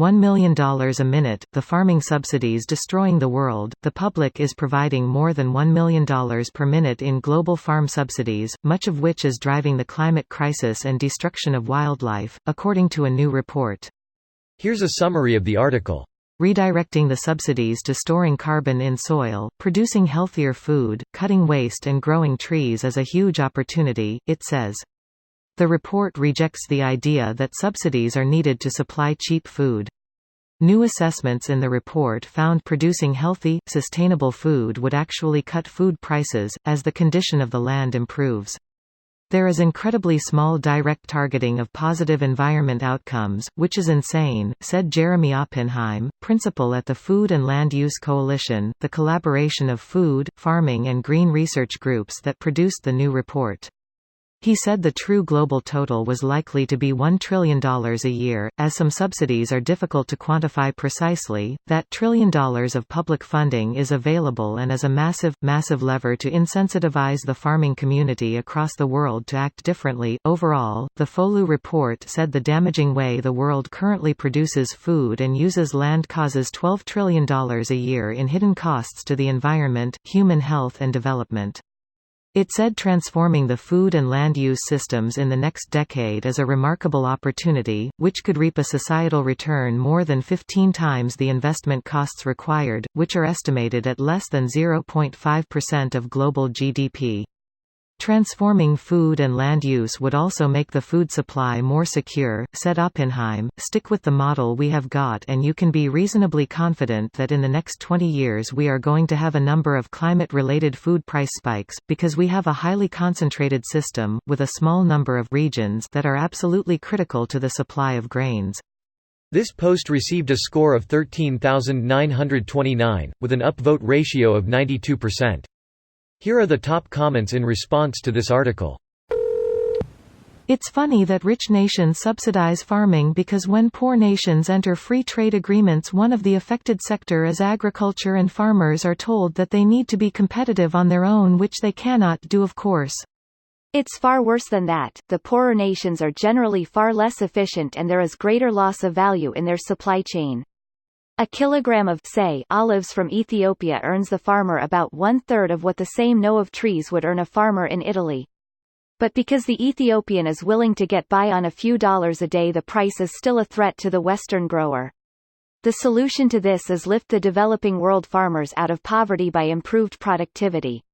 $1 million a minute, the farming subsidies destroying the world. The public is providing more than $1 million per minute in global farm subsidies, much of which is driving the climate crisis and destruction of wildlife, according to a new report. Here's a summary of the article. Redirecting the subsidies to storing carbon in soil, producing healthier food, cutting waste and growing trees is a huge opportunity, it says. The report rejects the idea that subsidies are needed to supply cheap food. New assessments in the report found producing healthy, sustainable food would actually cut food prices, as the condition of the land improves. There is incredibly small direct targeting of positive environment outcomes, which is insane, said Jeremy Oppenheim, principal at the Food and Land Use Coalition, the collaboration of food, farming and green research groups that produced the new report. He said the true global total was likely to be $1 trillion a year, as some subsidies are difficult to quantify precisely. That $1 trillion of public funding is available and is a massive lever to insensitivize the farming community across the world to act differently. Overall, the FOLU report said the damaging way the world currently produces food and uses land causes $12 trillion a year in hidden costs to the environment, human health and development. It said transforming the food and land use systems in the next decade is a remarkable opportunity, which could reap a societal return more than 15 times the investment costs required, which are estimated at less than 0.5% of global GDP. Transforming food and land use would also make the food supply more secure, said Oppenheim. Stick with the model we have got and you can be reasonably confident that in the next 20 years we are going to have a number of climate-related food price spikes, because we have a highly concentrated system, with a small number of regions that are absolutely critical to the supply of grains. This post received a score of 13,929, with an upvote ratio of 92%. Here are the top comments in response to this article. It's funny that rich nations subsidize farming because when poor nations enter free trade agreements, one of the affected sector is agriculture, and farmers are told that they need to be competitive on their own, which they cannot do, of course. It's far worse than that. The poorer nations are generally far less efficient and there is greater loss of value in their supply chain. A kilogram of, say, olives from Ethiopia earns the farmer about one-third of what the same know of trees would earn a farmer in Italy. But because the Ethiopian is willing to get by on a few dollars a day, the price is still a threat to the Western grower. The solution to this is lift the developing world farmers out of poverty by improved productivity.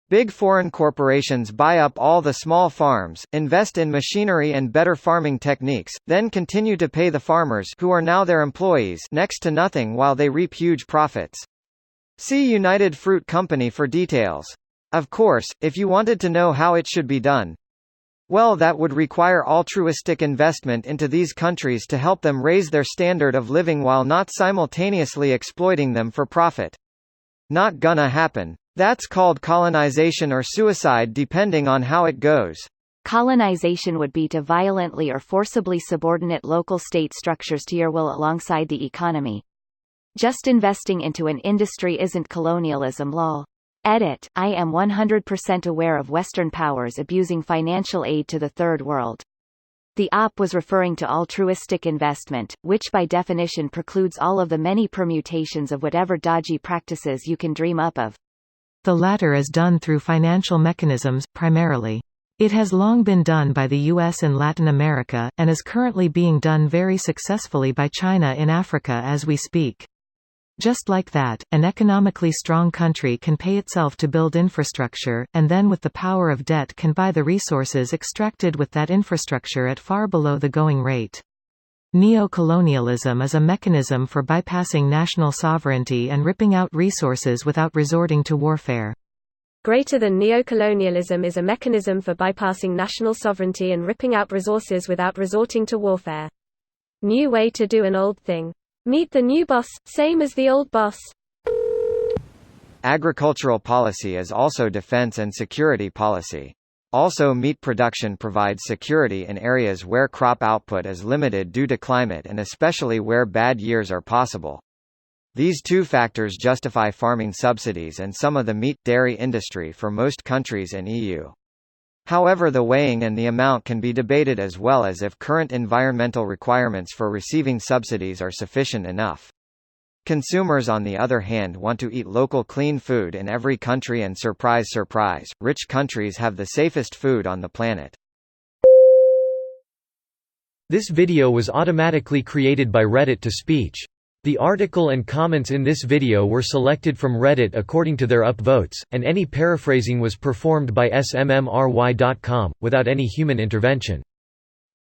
Big foreign corporations buy up all the small farms, invest in machinery and better farming techniques, then continue to pay the farmers, who are now their employees, next to nothing while they reap huge profits. See United Fruit Company for details. Of course, if you wanted to know how it should be done, well, that would require altruistic investment into these countries to help them raise their standard of living while not simultaneously exploiting them for profit. Not gonna happen. That's called colonization or suicide, depending on how it goes. Colonization would be to violently or forcibly subordinate local state structures to your will alongside the economy. Just investing into an industry isn't colonialism, lol. Edit. I am 100% aware of Western powers abusing financial aid to the Third World. The op was referring to altruistic investment, which by definition precludes all of the many permutations of whatever dodgy practices you can dream up of. The latter is done through financial mechanisms, primarily. It has long been done by the US in Latin America, and is currently being done very successfully by China in Africa as we speak. Just like that, an economically strong country can pay itself to build infrastructure, and then with the power of debt can buy the resources extracted with that infrastructure at far below the going rate. Neo-colonialism is a mechanism for bypassing national sovereignty and ripping out resources without resorting to warfare. Greater than neocolonialism is a mechanism for bypassing national sovereignty and ripping out resources without resorting to warfare. New way to do an old thing. Meet the new boss, same as the old boss. Agricultural policy is also defense and security policy. Also, meat production provides security in areas where crop output is limited due to climate and especially where bad years are possible. These two factors justify farming subsidies and some of the meat, dairy industry for most countries in EU. However, the weighing and the amount can be debated, as well as if current environmental requirements for receiving subsidies are sufficient enough. Consumers, on the other hand, want to eat local clean food in every country, and surprise, surprise, rich countries have the safest food on the planet. This video was automatically created by Reddit to speech. The article and comments in this video were selected from Reddit according to their upvotes, and any paraphrasing was performed by smmry.com, without any human intervention.